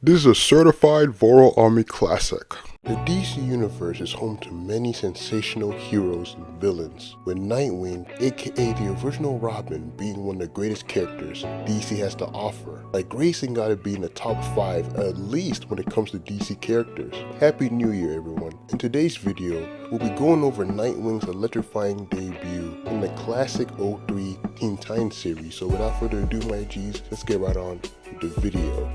This is a certified VoroAMI classic. The DC Universe is home to many sensational heroes and villains, with Nightwing, aka the original Robin, being one of the greatest characters DC has to offer. Like, Grayson gotta be in the top 5 at least when it comes to DC characters. Happy New Year, everyone. In today's video, we'll be going over Nightwing's electrifying debut in the classic 03 Teen Titans series. So without further ado, my G's, let's get right on with the video.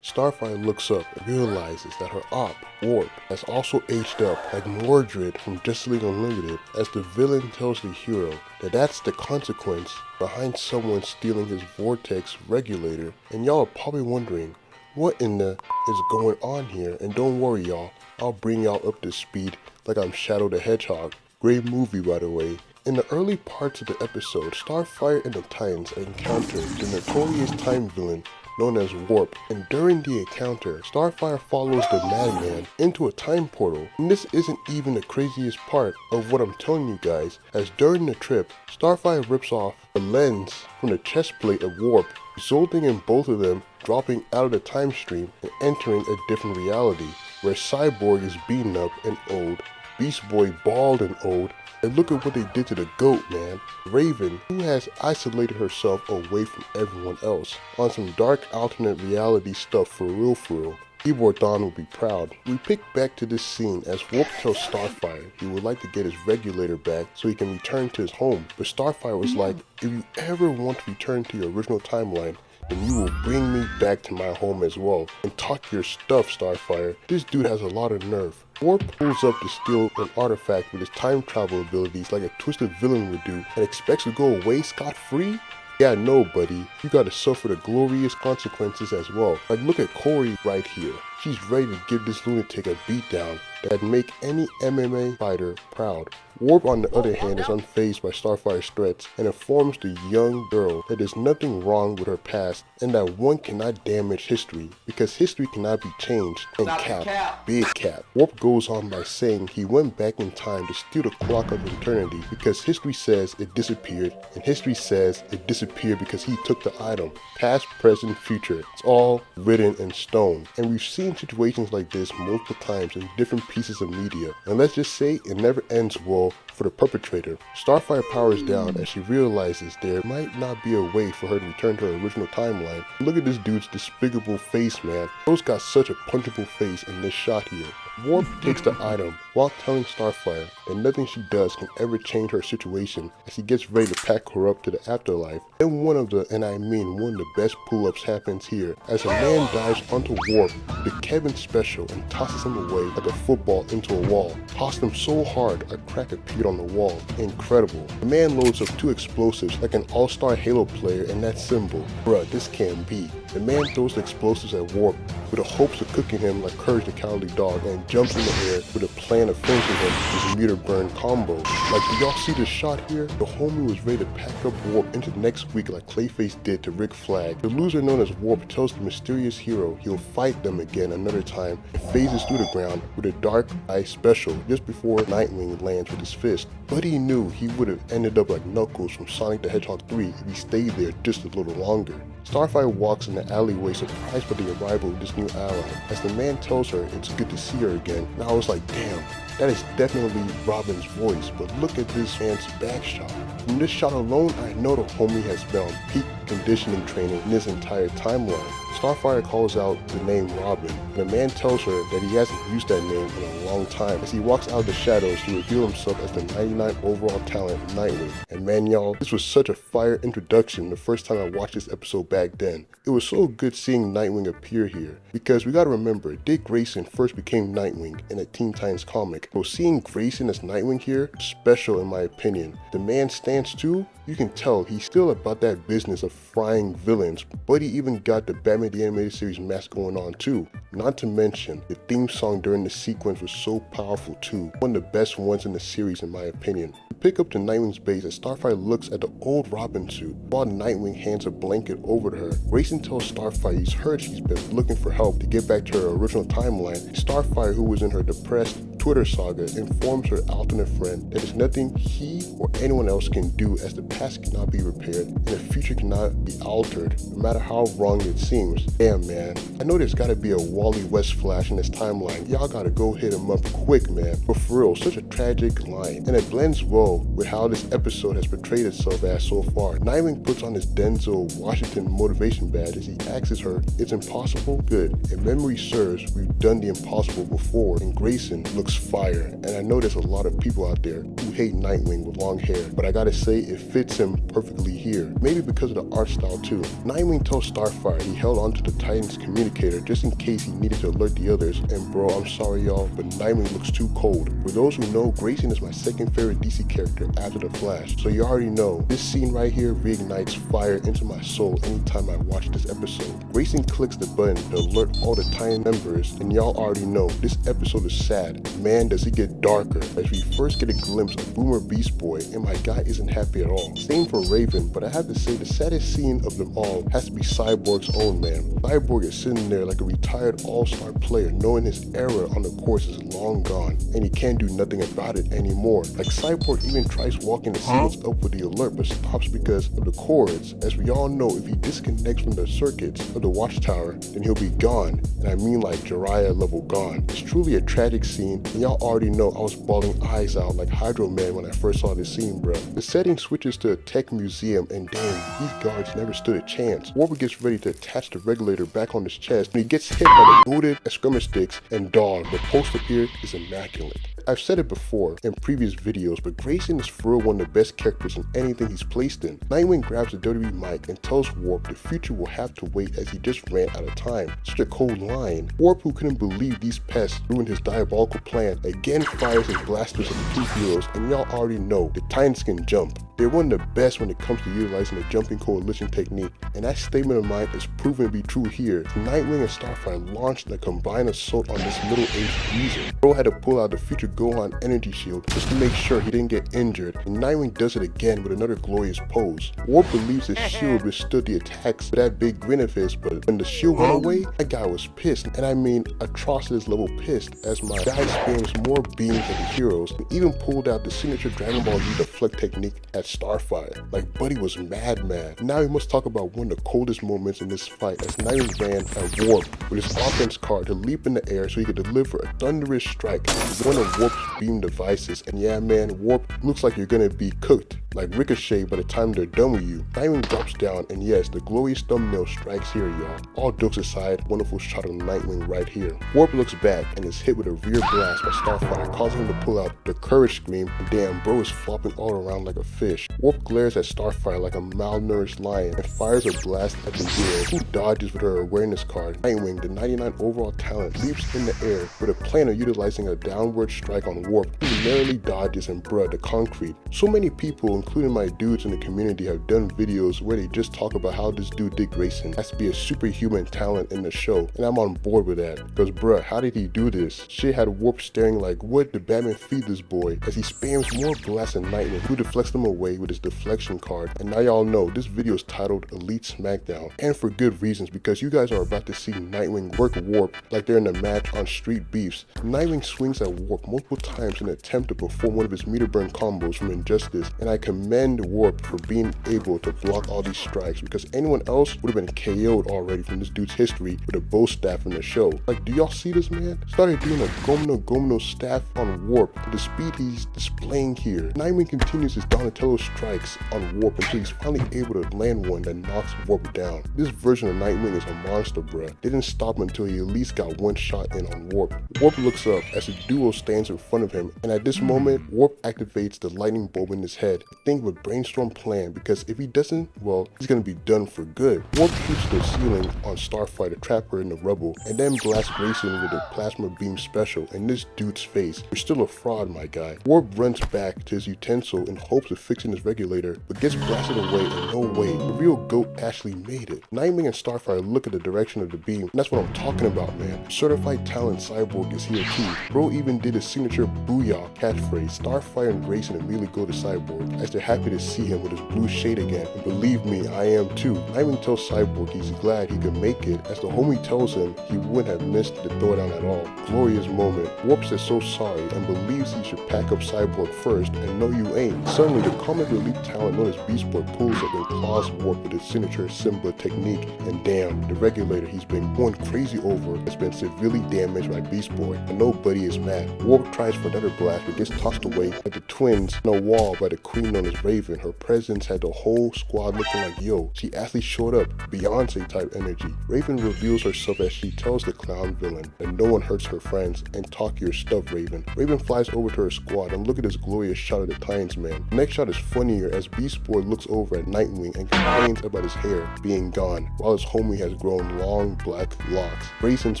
Starfire looks up and realizes that her op, Warp, has also aged up like Mordred from Justice League Unlimited, as the villain tells the hero that that's the consequence behind someone stealing his vortex regulator. And y'all are probably wondering, what in the is going on here? And don't worry y'all, I'll bring y'all up to speed like I'm Shadow the Hedgehog. Great movie, by the way. In the early parts of the episode, Starfire and the Titans encountered the notorious time villain known as Warp, and during the encounter, Starfire follows the Madman into a time portal. And this isn't even the craziest part of what I'm telling you guys, as during the trip, Starfire rips off the lens from the chest plate of Warp, resulting in both of them dropping out of the time stream and entering a different reality, where Cyborg is beaten up and old, Beast Boy bald and old, and look at what they did to the GOAT, man. Raven, who has isolated herself away from everyone else, on some dark alternate reality stuff for real. Keyboard Don will be proud. We pick back to this scene as Warp tells Starfire he would like to get his regulator back so he can return to his home, but Starfire was like, if you ever want to return to your original timeline, then you will bring me back to my home as well. And talk your stuff, Starfire. This dude has a lot of nerve. Warp pulls up to steal an artifact with his time travel abilities like a twisted villain would do, and expects to go away scot-free? Yeah, no, buddy. You gotta suffer the glorious consequences as well. Like, look at Corey right here. She's ready to give this lunatic a beatdown that'd make any MMA fighter proud. Warp, on the other hand, is unfazed by Starfire's threats and informs the young girl that there's nothing wrong with her past and that one cannot damage history because history cannot be changed. And Cap, big Cap. Warp goes on by saying he went back in time to steal the clock of eternity because history says it disappeared, and history says it disappeared because he took the item. Past, present, future. It's all written in stone. And we've seen situations like this multiple times in different pieces of media. And let's just say it never ends well for the perpetrator. Starfire powers down as she realizes there might not be a way for her to return to her original timeline. Look at this dude's despicable face, man. Bro's got such a punchable face in this shot here. Warp takes the item while telling Starfire that nothing she does can ever change her situation as he gets ready to pack her up to the afterlife. Then one of the best pull-ups happens here as a man dives onto Warp with a Kevin special and tosses him away like a football into a wall. Tossed him so hard a crack appeared on the wall. Incredible. The man loads up 2 explosives like an all-star Halo player in that symbol. Bruh, this can't be. The man throws the explosives at Warp with the hopes of cooking him like Courage the Cowardly Dog and jumps in the air with a plan of finishing him with his meter burn combo. Like, do y'all see this shot here? The homie was ready to pack up Warp into the next week like Clayface did to Rick Flag. The loser known as Warp tells the mysterious hero he'll fight them again another time and phases through the ground with a dark eye special just before Nightwing lands with his fist. But he knew he would have ended up like Knuckles from Sonic the Hedgehog 3 if he stayed there just a little longer. Starfire walks in the alleyway surprised by the arrival of this new ally, as the man tells her it's good to see her again. And I was like, damn, that is definitely Robin's voice, but look at this man's back shot. From this shot alone, I know the homie has been on peak conditioning training in his entire timeline. Starfire calls out the name Robin, and the man tells her that he hasn't used that name in a long time as he walks out of the shadows to reveal himself as the 99 overall talent Nightwing. And man, y'all, this was such a fire introduction the first time I watched this episode back then. It was so good seeing Nightwing appear here, because we gotta remember, Dick Grayson first became Nightwing in a Teen Titans comic, so seeing Grayson as Nightwing here, special in my opinion. The man stands too. You can tell he's still about that business of frying villains, but he even got the Batman the Animated Series mask going on too. Not to mention, the theme song during the sequence was so powerful too, one of the best ones in the series in my opinion. We pick up to Nightwing's base as Starfire looks at the old Robin suit, while Nightwing hands a blanket over to her. Grayson tells Starfire he's heard she's been looking for help to get back to her original timeline. Starfire, who was in her depressed, Twitter saga informs her alternate friend that there's nothing he or anyone else can do, as the past cannot be repaired and the future cannot be altered, no matter how wrong it seems. Damn, man. I know there's gotta be a Wally West flash in this timeline. Y'all gotta go hit him up quick, man. But for real, such a tragic line. And it blends well with how this episode has portrayed itself as so far. Nightwing puts on his Denzel Washington motivation badge as he asks her, "It's impossible? Good. If memory serves, we've done the impossible before." And Grayson looks fire. And I know there's a lot of people out there who hate Nightwing with long hair, but I gotta say it fits him perfectly here. Maybe because of the art style too. Nightwing tells Starfire he held onto the Titans communicator just in case he needed to alert the others. And bro, I'm sorry y'all, but Nightwing looks too cold. For those who know, Grayson is my second favorite DC character after the Flash. So you already know, this scene right here reignites fire into my soul anytime I watch this episode. Grayson clicks the button to alert all the Titan members, and y'all already know, this episode is sad. Man, does it get darker as we first get a glimpse of Boomer Beast Boy, and my guy isn't happy at all. Same for Raven, but I have to say the saddest scene of them all has to be Cyborg's own, man. Cyborg is sitting there like a retired all-star player, knowing his era on the course is long gone, and he can't do nothing about it anymore. Like Cyborg even tries walking to see what's up with the alert, but stops because of the cords. As we all know, if he disconnects from the circuits of the watchtower, then he'll be gone, and I mean like Jiraiya level gone. It's truly a tragic scene, and y'all already know I was bawling eyes out like Hydro Man when I first saw this scene, bruh. The setting switches to a tech museum, and damn, these guards never stood a chance. Warwick gets ready to attach the regulator back on his chest, and he gets hit by the booted skirmish sticks, and dog, the poster here is immaculate. I've said it before in previous videos, but Grayson is for real one of the best characters in anything he's placed in. Nightwing grabs the WWE mic and tells Warp the future will have to wait as he just ran out of time. Such a cold line. Warp, who couldn't believe these pests ruined his diabolical plan, again fires his blasters at the two heroes, and y'all already know the Titans can jump. They're one of the best when it comes to utilizing the jumping coalition technique, and that statement of mine is proven to be true here. Nightwing and Starfire launched a combined assault on this middle-aged geezer. Bro had to pull out the future Gohan energy shield just to make sure he didn't get injured, and Nightwing does it again with another glorious pose. Warp believes his shield withstood the attacks with that big grin of his, but when the shield went away, that guy was pissed, and I mean atrocities level pissed, as my guy spams more beams at the heroes, and even pulled out the signature Dragon Ball Z deflect technique at Starfire. Like Buddy was mad. Now we must talk about one of the coldest moments in this fight, as Nightwing ran at Warp with his offense card to leap in the air so he could deliver a thunderous strike with one of Warp's beam devices, and yeah man, Warp looks like you're gonna be cooked like Ricochet by the time they're done with you. Nightwing drops down, and yes, the glorious thumbnail strikes here, y'all. All jokes aside, wonderful shot of Nightwing right here. Warp looks back and is hit with a rear blast by Starfire, causing him to pull out the courage scream, and damn, bro is flopping all around like a fish. Warp glares at Starfire like a malnourished lion and fires a blast at the hero, who dodges with her awareness card. Nightwing, the 99 overall talent, leaps in the air with a plan of utilizing a downward strike on Warp, who narrowly dodges and bruh the concrete. So many people, including my dudes in the community, have done videos where they just talk about how this dude Dick Grayson has to be a superhuman talent in the show, and I'm on board with that, because bruh, how did he do this? Shit had Warp staring like, what did Batman feed this boy, as he spams more blasts at Nightwing, who deflects them away with his deflection card. And now y'all know this video is titled Elite Smackdown, and for good reasons, because you guys are about to see Nightwing work Warp like they're in a match on Street Beefs. Nightwing swings at Warp multiple times in an attempt to perform one of his meter burn combos from Injustice, and I commend Warp for being able to block all these strikes, because anyone else would have been KO'd already from this dude's history with a bow staff in the show. Like, do y'all see this man? Started doing a Gomno staff on Warp with the speed he's displaying here. Nightwing continues his Donatello strikes on Warp until he's finally able to land one that knocks Warp down. This version of Nightwing is a monster, bruh. They didn't stop until he at least got one shot in on Warp. Warp looks up as the duo stands in front of him, and at this moment, Warp activates the lightning bulb in his head. Think of a brainstorm plan, because if he doesn't, well, he's gonna be done for good. Warp shoots the ceiling on Starfire to trap her in the rubble, and then blasts Grayson with a plasma beam special in this dude's face. You're still a fraud, my guy. Warp runs back to his utensil in hopes of fixing his regulator, but gets blasted away, and no way, the real GOAT actually made it. Nightwing and Starfire look at the direction of the beam, and that's what I'm talking about, man. Certified talent Cyborg is here too. Bro even did his signature booyah catchphrase. Starfire and Grayson immediately go to Cyborg, as they're happy to see him with his blue shade again, and believe me, I am too. Nightwing tells Cyborg he's glad he could make it, as the homie tells him he wouldn't have missed the throwdown at all. Glorious moment. Warp says so sorry and believes he should pack up Cyborg first, and no you ain't. Suddenly, the comic relief talent known as Beast Boy pulls up and claws Warp with his signature Simba technique, and damn, the regulator he's been going crazy over has been severely damaged by Beast Boy, and nobody is mad. Warp tries for another blast but gets tossed away like the twins in a wall by the queen known as Raven. Her presence had the whole squad looking like, yo, she actually showed up, Beyonce type energy. Raven reveals herself as she tells the clown villain that no one hurts her friends, and talk your stuff, Raven. Raven flies over to her squad, and look at this glorious shot of the Titans man. The next shot is funnier as Beast Boy looks over at Nightwing and complains about his hair being gone, while his homie has grown long black locks. Grayson's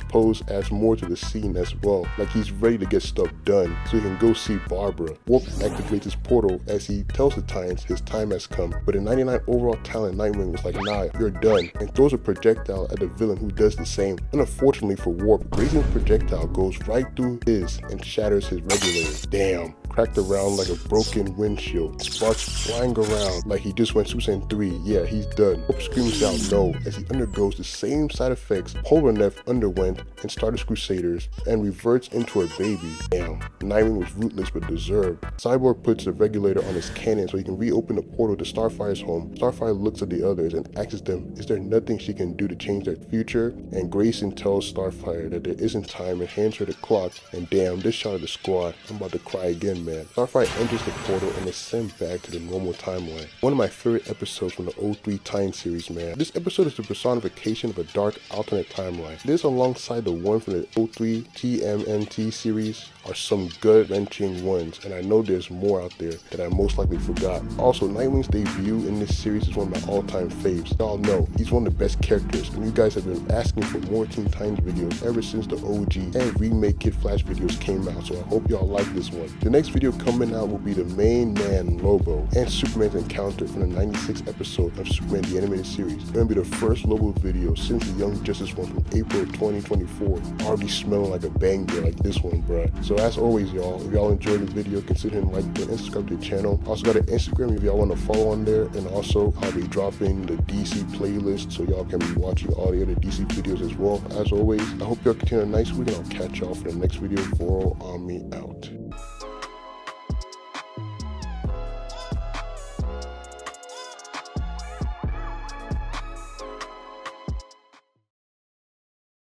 pose adds more to the scene as well, like he's ready to get stuff done so he can go see Barbara. Warp activates his portal as he tells the Titans his time has come, but in 99 overall talent, Nightwing was like, nah, you're done, and throws a projectile at the villain who does the same. Unfortunately for Warp, Grayson's projectile goes right through his and shatters his regulator. Damn. Cracked around like a broken windshield, sparks flying around like he just went Super Saiyan 3. Yeah, he's done. Warp screams out no as he undergoes the same side effects Polnareff underwent in Stardust Crusaders and reverts into a baby. Damn, Nightwing was ruthless but deserved. Cyborg puts the regulator on his cannon so he can reopen the portal to Starfire's home. Starfire looks at the others and asks them, is there nothing she can do to change their future? And Grayson tells Starfire that there isn't time and hands her the clock, and damn, this shot of the squad, I'm about to cry again, man. Starfire enters the portal and is sent back to the normal timeline. One of my favorite episodes from the 03 Titan series, man. This episode is the personification of a dark alternate timeline. This, alongside the one from the 03 TMNT series, are some gut-wrenching ones, and I know there's more out there that I most likely forgot. Also, Nightwing's debut in this series is one of my all-time faves. Y'all know he's one of the best characters, and you guys have been asking for more Teen Titans videos ever since the OG and remake Kid Flash videos came out, so I hope y'all like this one. The next video coming out will be the main man Lobo and Superman's encounter from the 96 episode of Superman the Animated Series. It's gonna be the first Lobo video since the Young Justice one from April of 2024. Already smelling like a banger like this one, bruh. So as always, y'all, if y'all enjoyed the video, consider hitting like button and subscribe to the channel. Also got an Instagram if y'all want to follow on there, and also I'll be dropping the DC playlist so y'all can be watching all the other DC videos as well. As always, I hope y'all continue a nice week, and I'll catch y'all for the next video. VoroAMI out.